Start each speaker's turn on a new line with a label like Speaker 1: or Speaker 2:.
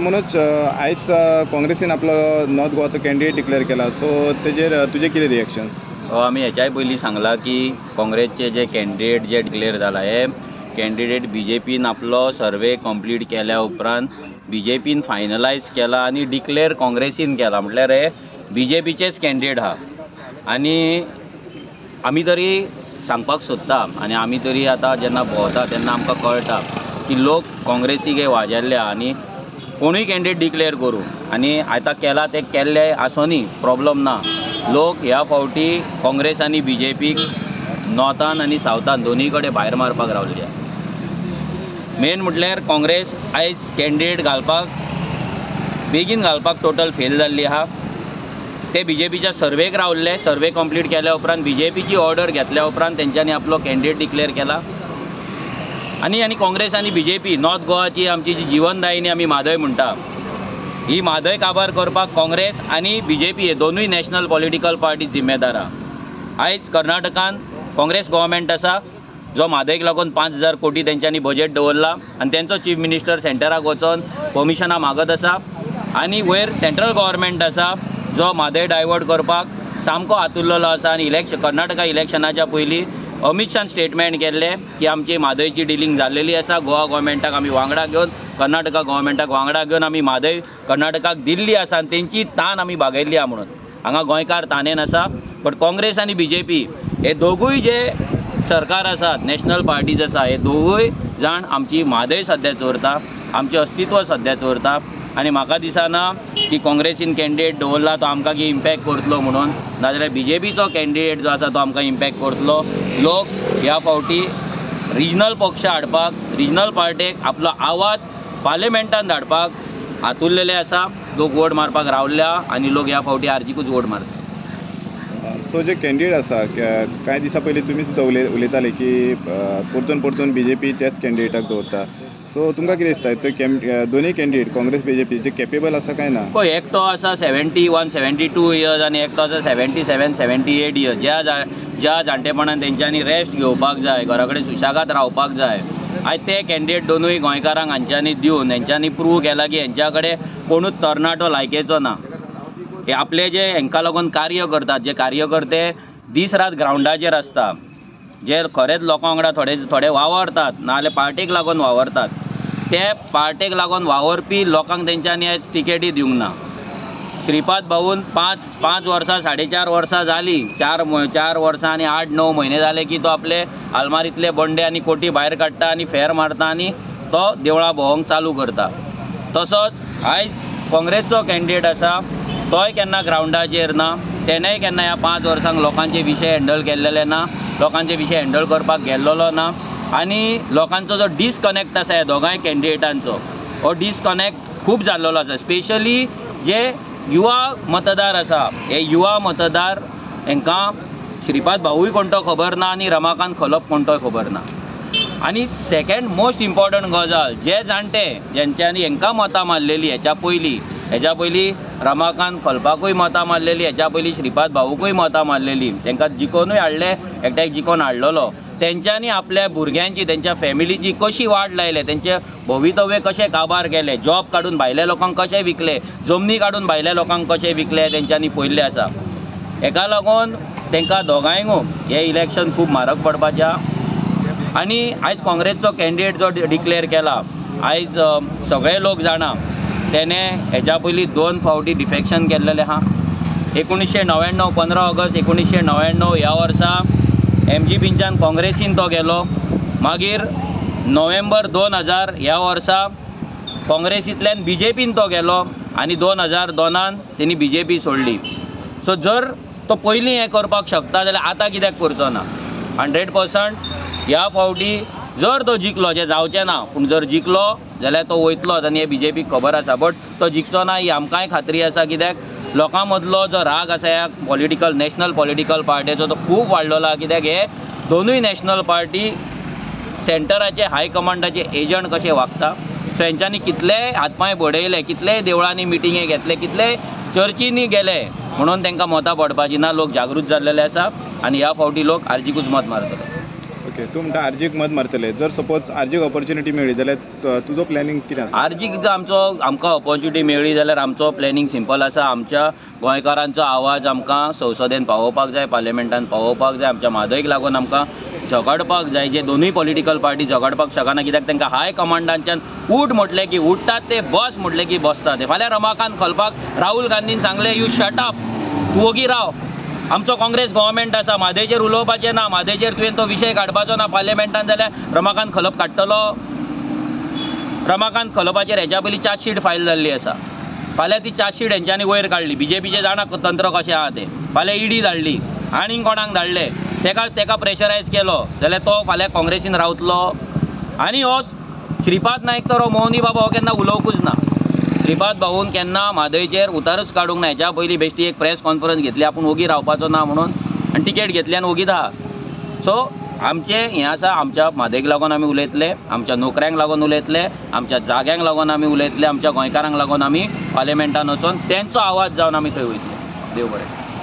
Speaker 1: मनोज, आयज काँग्रेसीन आपलो नॉर्थ गोवाचो कॅन्डिडेट डिक्लेअर केला, सो तेजेर तुजे कितें रिएक्शन्स?
Speaker 2: आमी हेच्याय पयलीं सांगला की काँग्रेसचे जे कॅन्डिडेट जे डिक्लेअर जाला हे कॅन्डिडेट बीजेपीन आपलो सर्वे कंप्लीट केल्या उपरांत बीजेपीन फायनलायज केला आनी डिक्लेअर काँग्रेसीन केला. म्हटल्यार हे बीजेपीचेच कॅन्डिडेट आहा. आनी आमी तरी सांगपाक सोदता आनी आमी तरी आतां जेन्ना भोंवता तेन्ना आमकां कळटा की लोक काँग्रेसीक हे वाजेल्ल्या आनी कोणूय कॅन्डिडेट डिक्लेअर करूं आनी आतां केला ते केल्ले आसोनी प्रॉब्लम ना. लोक ह्या फावटी काँग्रेस आनी बीजेपीक नॉर्थान आनी सावथान दोनीय कडेन भायर मारपाक रावल्ले. मेन म्हटल्यार काँग्रेस आयज कॅन्डिडेट घालपाक बेगीन घालपाक टोटल फेल जाल्ली आहा. ते बीजेपीच्या सर्वेक रावल्ले. सर्वे कंप्लीट केल्या उपरांत बीजेपीची ऑर्डर घेतल्या उपरांत तेंच्यांनी आपलो कॅन्डिडेट डिक्लेअर केला. आनी काँग्रेस आनी बीजेपी नॉर्थ गोवाची आमची जी जीवनदायिनी आमी म्हादय म्हणटा, ही म्हादय काबार करपाक काँग्रेस आनी बीजेपी हे दोनूय नॅशनल पॉलिटिकल पार्टी जिम्मेदार आहा. आयज कर्नाटकान काँग्रेस गव्हर्मेंट आसा जो म्हादयक लागून 5,000 कोटी तेंच्यांनी बजेट दवरला आनी तेंचो चीफ मिनिस्टर सेंटराक वचोन परमिशनां मागत आसा. आनी वयर सेंट्रल गव्हर्मेंट आसा जो म्हादय डायवर्ट करपाक सामको हातुरलेलो आसा. आनी कर्नाटका इलेक्शनाच्या पयलीं अमित शान स्टेटमेंट केल्ले की आमची म्हादयची डिलींग जाल्लेली आसा. गोवा गव्हर्मेंटाक आमी वांगडा घेवन कर्नाटका गव्हर्मेंटाक वांगडा घेवन आमी म्हादय कर्नाटकाक दिल्ली आसा आनी तेंची तान आमी बागयल्ली आहा म्हणून. हांगा गोंयकार ताणेन आसा. बट काँग्रेस आनी बीजेपी हे दोगूय जे सरकार आसात, नॅशनल पार्टीज आसा, हे दोगूय जाण आमची म्हादय सद्या चोरता, आमचें अस्तित्व सद्या चोरता. आनी म्हाका दिसना की काँग्रेसीन कॅन्डिडेट दवरला तो आमकां की इम्पॅक्ट करतलो म्हणून, नाजाल्यार बीजेपीचो कॅन्डिडेट जो आसा तो आमकां इम्पॅक्ट करतलो. लोक ह्या फावटी रिजनल पक्ष हाडपाक, रिजनल पार्टेक आपलो आवाज पार्लिमेंटान धाडपाक हातुरलेले आसा. लोक वोट मारपाक रावल्ल्या आनी लोक ह्या फावटी आर्जीकूच वोट मारता.
Speaker 1: सो जे कॅन्डिडेट आसा, कांय दिसा पयलीं तुमी सुद्दां उलयताले की परतून परतून बीजेपी त्याच कॅन्डिडेटाक दवरता. सो तुमकां कितें दिसता, तो दोनूय कॅन्डिडेट काँग्रेस बीजेपीचे केपेबल आसा काय ना?
Speaker 2: पळय, एकटो आसा 71-72 इयर्स आनी एकटो आसा 77-78 इयर्स. ज्या जाणटेपणान तेंच्यांनी रेस्ट घेवपाक जाय, घरा कडेन सुशेगाद रावपाक जाय, आयज ते कॅन्डिडेट दोनूय गोंयकारांक हांच्यांनी दिवन हेंच्यांनी प्रूव केला की हेंच्या कडेन कोणूच तरणाटो लायकेचो ना. हे आपले जे हेंका लागून कार्य करतात, जे कार्यकर्ते दीस रात ग्रावंडाचेर आसता, जे खरेंच लोकां वांगडा थोडे वावरतात, नाजाल्यार पार्टेक लागून वावरतात, ते पार्टेक लागून वावरपी लोकांक तेंच्यांनी आयज टिकेटी दिवंक ना. श्रीपाद भाऊन 5 वर्सां 4.5 वर्सां जालीं, 4 वर्सां आनी 8-9 म्हयने जाले की तो आपले आलमारीतले बंडे आनी कोटी भायर काडटा आनी फेर मारता आनी तो देवळां भोंवंक चालू करता. तसोच आयज काँग्रेसचो कॅन्डिडेट आसा तोय केन्ना ग्रावंडाचेर ना, तेणेंय केन्ना ह्या 5 वर्सांक लोकांचे विशय हँडल केल्लेले ना, लोकांचे विशय हँडल करपाक गेल्लो ना. आनी लोकांचो जो डिसकनेक्ट आसा ह्या दोगांय कॅन्डिडेटांचो, हो डिसकनेक्ट खूब जाल्लो आसा. स्पेशली जे युवा मतदार आसा, हे युवा मतदार हांकां श्रीपाद भाऊय कोण तो खबर ना आनी रमाकांत खलप कोण तो खबर ना. आनी सेकेंड मोस्ट इम्पॉर्टंट गजाल, जे जाणटे जेंच्यांनी हांकां मतां मारलेली हेच्या पयलीं रमाकांत खलपाकूय मतां मारलेली, हेच्या पयलीं श्रीपाद भाऊकूय मतां मारलेली, तांकां जिखोनूय हाडले, एकट्याक जिखोन हाडलेलो, तेंच्यांनी आपल्या भुरग्यांची, तेंच्या फॅमिलीची कशी वाट लायले, तेंचे भवितव्य कशें काबार केले, जॉब काडून भायल्या लोकांक कशें विकले, जमनी काडून भायल्या लोकांक कशें विकले, तेंच्यांनी पळयल्लें आसा. हेका लागून तांकां दोगांयकूय हे इलेक्शन खूब म्हारग पडपाचें आहा. आनी आयज काँग्रेसचो कॅन्डिडेट जो डिक्लेअर केला, आयज सगळे लोक जाणा तेणें हेच्या पयलीं 2 फावटी डिफेक्शन केल्लेलें आहा. 1999 15 ऑगस्ट 1999 ह्या वर्सा MGPच्यान काँग्रेसीन तो गेलो. मागीर नोव्हेंबर 2000 ह्या वर्सा काँग्रेसींतल्यान बीजेपीन तो गेलो आनी 2002 तेणी बीजेपी सोडली. सो जर तो पयलीं हें करपाक शकता जाल्यार आतां कित्याक करचो ना? 100% ह्या फावटी जर तो जिखलो, जें जावचें ना, पूण जर जिखलो जाल्यार तो वयतलोच आनी हे बीजेपीक खबर आसा. बट तो जिखचो ना ही आमकांय खात्री आसा, कित्याक लोकां मदलो जो राग आसा ह्या नॅशनल पॉलिटिकल पार्टीचो तो खूब वाडलेलो आहा. कित्याक हे दोनूय नॅशनल पार्टी सेंटराचे हाय कमांडाचे एजंट कशे वागता. सो हेंच्यांनी कितलेय हातपांय बडयले, कितलेय देवळांनी मिटिंगे घेतले, कितलेय चर्चींनी गेले, म्हणून तांकां मतां पडपाची ना. लोक जागृत जाल्लेले आसा आनी ह्या फावटी लोक आर्जीकूच मत मारतले.
Speaker 1: ओके. ओके, तूं म्हणटा आरजीक मत मारतले. जर सपोज आरजीक ऑपॉर्च्युनिटी मेळ्ळी जाल्यार तुजो प्लॅनिंग कितें आसा?
Speaker 2: आरजीक जर आमकां ऑपॉर्च्युनिटी मेळ्ळी जाल्यार आमचो प्लॅनिंग सिंपल आसा. आमच्या गोंयकारांचो आवाज आमकां संसदेन पावोवपाक जाय, पार्लिमेंटान पावोवपाक जाय. आमच्या म्हादईक लागून आमकां झगडपाक जाय. जे दोनूय पॉलिटिकल पार्टी झगडपाक शकना, कित्याक तांकां हाय कमांडांच्यान उठ म्हटलें की उठतात ते, बस म्हटलें की बसतात ते. फाल्यां रमाकांत खलपाक राहुल गांधीन सांगलें यू शट अप, तूं ओगी राव. आमचो काँग्रेस गव्हर्मेंट आसा, म्हादयचेर उलोवपाचें ना, म्हादयचेर तुवें तो विशय काडपाचो ना पार्लिमेंटान, जाल्यार रमाकांत खलप काडटलो. रमाकांत खलपाचेर हेच्या पयलीं चार्जशीट फायल जाल्ली आसा. फाल्यां ती चार्जशीट हेंच्यांनी वयर काडली. बीजेपीचे जाणा तंत्र कशें आहा तें. फाल्यां ईडी धाडली, आनीक कोणाक धाडले, तेका प्रेशरायज केलो जाल्यार तो फाल्यां काँग्रेसीन रावतलो. आनी हो श्रीपाद नायक तर हो मोहनी बाबा हो केन्ना उलोवंकूच ना. श्रीपाद भाऊन केन्ना म्हादयचेर उतारूच काडूंक ना. हेच्या पयलीं बेश्टी एक प्रेस कॉन्फरन्स घेतली आपूण ओगी रावपाचो ना म्हणून, आनी टिकेट घेतली आनी ओगीत आहा. सो आमचें हें आसा, आमच्या म्हादयक लागून आमी उलयतले, आमच्या नोकऱ्यांक लागून उलयतले, आमच्या जाग्यांक लागून आमी उलयतले, आमच्या गोंयकारांक लागून आमी पार्लिमेंटान वचून तेंचो आवाज जावन आमी थंय वयतले. देव बरें.